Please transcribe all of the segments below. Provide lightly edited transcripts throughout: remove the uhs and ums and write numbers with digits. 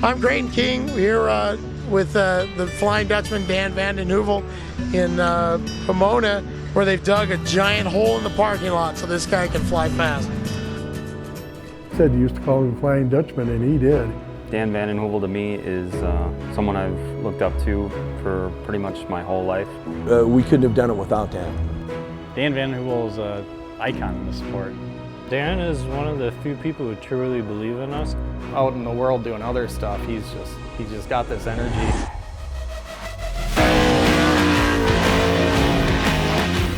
I'm Graydon King here with the Flying Dutchman, Dan Vanden Heuvel, in Pomona, where they've dug a giant hole in the parking lot so this guy can fly fast. Said he used to call him Flying Dutchman, and he did. Dan Vanden Heuvel to me is someone I've looked up to for pretty much my whole life. We couldn't have done it without Dan. Dan Vanden Heuvel is an icon in the sport. Dan is one of the few people who truly believe in us. Out in the world doing other stuff, he's just got this energy.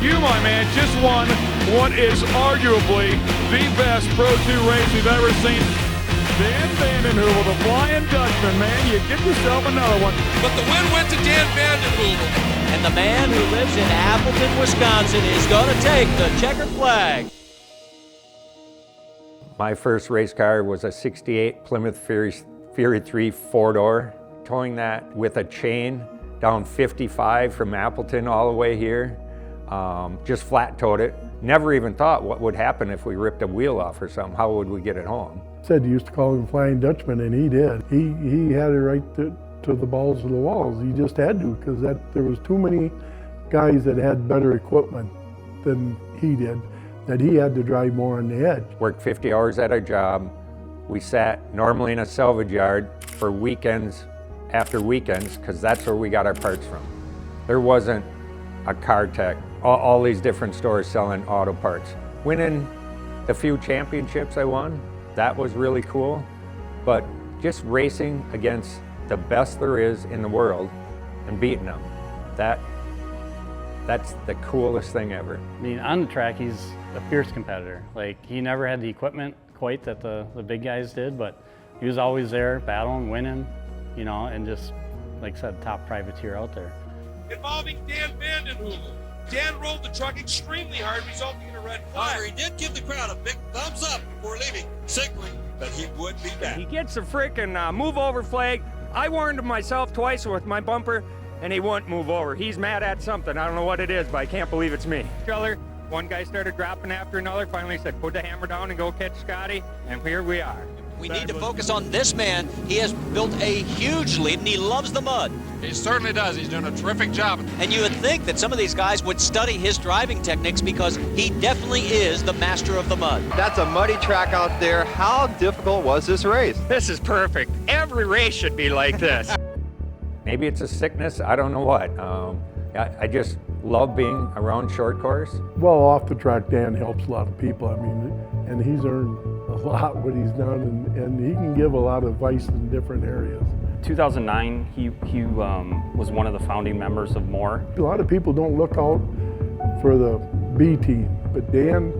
You, my man, just won what is arguably the best Pro 2 race we've ever seen. Dan Vanden Heuvel, the Flying Dutchman, man, you get yourself another one. But the win went to Dan Vanden Heuvel. And the man who lives in Appleton, Wisconsin is going to take the checkered flag. My first race car was a 68 Plymouth Fury 3 4-door. Towing that with a chain down 55 from Appleton all the way here. Just flat towed it. Never even thought what would happen if we ripped a wheel off or something. How would we get it home? Said he used to call him Flying Dutchman, and he did. He had it right to the balls of the walls. He just had to, because there was too many guys that had better equipment than he did, that he had to drive more on the edge. Worked 50 hours at our job. We sat normally in a salvage yard for weekends after weekends, because that's where we got our parts from. There wasn't a car tech, all these different stores selling auto parts. Winning the few championships I won, that was really cool. But just racing against the best there is in the world and beating them, that's the coolest thing ever. I mean, on the track, he's a fierce competitor. Like, he never had the equipment quite that the big guys did, but he was always there, battling, winning, you know, and just, like I said, top privateer out there. Involving Dan Vanden Heuvel. Dan rolled the truck extremely hard, resulting in a red flag. However, he did give the crowd a big thumbs up before leaving, signaling that he would be back. He gets a frickin' move over flag. I warned him myself twice with my bumper, and he wouldn't move over. He's mad at something. I don't know what it is, but I can't believe it's me. One guy started dropping after another. Finally said, put the hammer down and go catch Scotty, and here we are. We need to focus on this man. He has built a huge lead, and he loves the mud. He certainly does. He's doing a terrific job. And you would think that some of these guys would study his driving techniques, because he definitely is the master of the mud. That's a muddy track out there. How difficult was this race? This is perfect. Every race should be like this. Maybe it's a sickness, I don't know what. I just love being around short course. Well, off the track, Dan helps a lot of people. I mean, and he's earned a lot what he's done, and he can give a lot of advice in different areas. 2009, he was one of the founding members of Moore. A lot of people don't look out for the B team, but Dan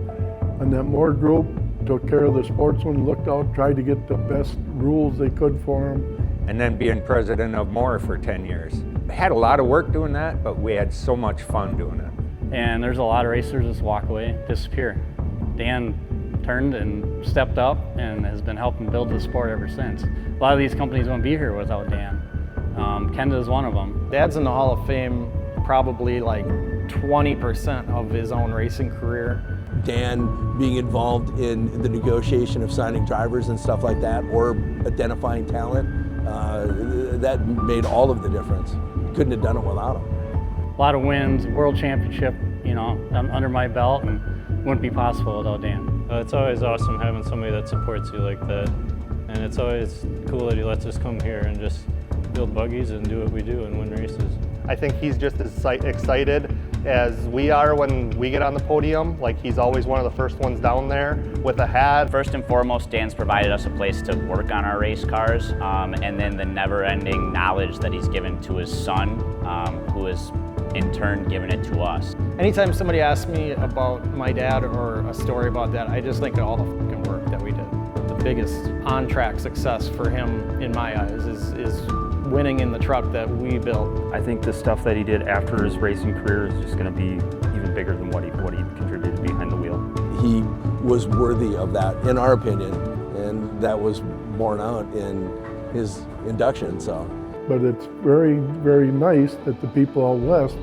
and that Moore group took care of the sportsmen, looked out, tried to get the best rules they could for them. And then being president of Moore for 10 years. I had a lot of work doing that, but we had so much fun doing it. And there's a lot of racers just walk away, disappear. Dan turned and stepped up and has been helping build the sport ever since. A lot of these companies wouldn't be here without Dan. Kenda is one of them. Dad's in the Hall of Fame probably like 20% of his own racing career. Dan being involved in the negotiation of signing drivers and stuff like that, or identifying talent, that made all of the difference. Couldn't have done it without him. A lot of wins, world championship, you know, under my belt, and wouldn't be possible without Dan. It's always awesome having somebody that supports you like that. And it's always cool that he lets us come here and just build buggies and do what we do and win races. I think he's just as excited as we are when we get on the podium. Like, he's always one of the first ones down there with a hat. First and foremost, Dan's provided us a place to work on our race cars, and then the never-ending knowledge that he's given to his son, who has in turn given it to us. Anytime somebody asks me about my dad or a story about that, I just think of all the fucking work that we did. The biggest on-track success for him, in my eyes, is winning in the truck that we built. I think the stuff that he did after his racing career is just going to be even bigger than what he contributed behind the wheel. He was worthy of that, in our opinion, and that was borne out in his induction. So. But it's very, very nice that the people out west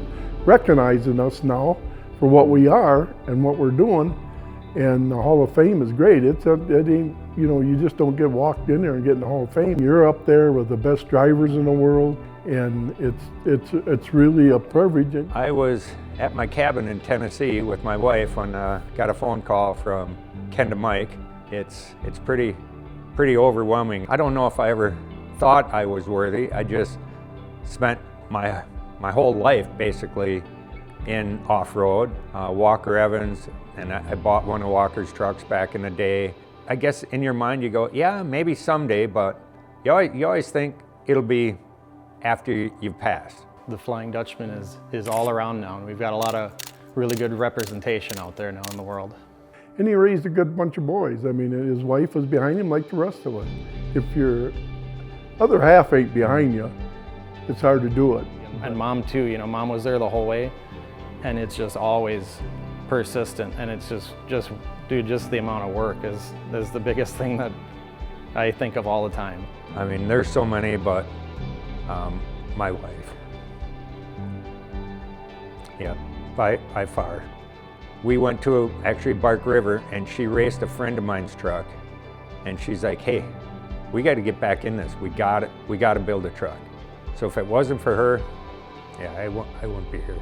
recognizing us now for what we are and what we're doing, And the Hall of Fame is great. It ain't, you know, you just don't get walked in there and get in the Hall of Fame. You're up there with the best drivers in the world, and it's really a privilege. I was at my cabin in Tennessee with my wife when got a phone call from Ken to Mike. It's pretty overwhelming. I don't know if I ever thought I was worthy. I just spent my whole life basically in off-road. Walker Evans, and I bought one of Walker's trucks back in the day. I guess in your mind you go, yeah, maybe someday, but you always think it'll be after you've passed. The Flying Dutchman is all around now, and we've got a lot of really good representation out there now in the world. And he raised a good bunch of boys. I mean, his wife was behind him like the rest of us. If your other half ain't behind you, it's hard to do it. And Mom too, you know, Mom was there the whole way, and it's just always persistent, and it's just dude, just the amount of work is the biggest thing that I think of all the time. I mean, there's so many, but my wife, yeah, by far. We went to actually Bark River, and she raced a friend of mine's truck, and she's like, hey, we got to get back in this. We got to build a truck. So if it wasn't for her, yeah, I wouldn't be here.